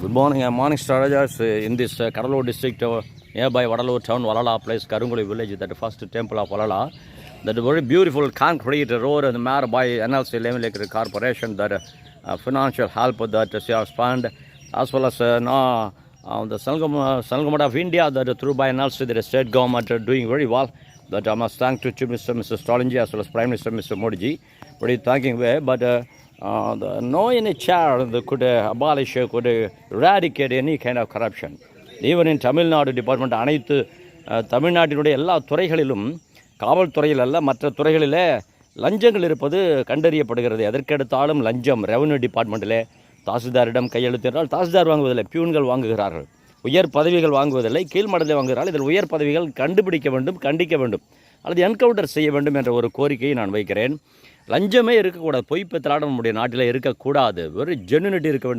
Good morning. Morning strategers in this Kadalur district, nearby Vadalur town, Valala place, Karunguli village, that the first temple of Valala. That very beautiful concrete road and made by NLC Level Corporation, that financial help that she has found, as well as the Salgamada of India, that through by NLC, the state government are doing very well. That I must thank to Mr. Stalin as well as Prime Minister Mr. Modi ji. Very thanking way, but no any chair that could abolish, could eradicate any kind of corruption. Even in Tamil Nadu department, அனைத்து தமிழ்நாட்டினுடைய எல்லா துறைகளிலும் காவல்துறையில் அல்ல மற்ற துறைகளிலே லஞ்சங்கள் இருப்பது கண்டறியப்படுகிறது. எதற்கெடுத்தாலும் லஞ்சம். ரெவன்யூ டிபார்ட்மெண்ட்டிலே தாசில்தாரிடம் கையெழுத்து என்றால் தாசில்தார் வாங்குவதில்லை, பியூன்கள் வாங்குகிறார்கள். உயர் பதவிகள் வாங்குவதில்லை, கீழ்மட்டத்தில் வாங்குகிறார்கள். இதில் உயர் பதவிகள் கண்டுபிடிக்க வேண்டும், கண்டிக்க வேண்டும், அல்லது என்கவுண்டர் செய்ய வேண்டும் என்ற ஒரு கோரிக்கையை நான் வைக்கிறேன். லஞ்சமே இருக்கக்கூடாது. பொய் பித்தலாட்டம் நம்முடைய நாட்டில் இருக்கக்கூடாது. ஒரு ஜென்யூனிட்டி இருக்க வேண்டும்.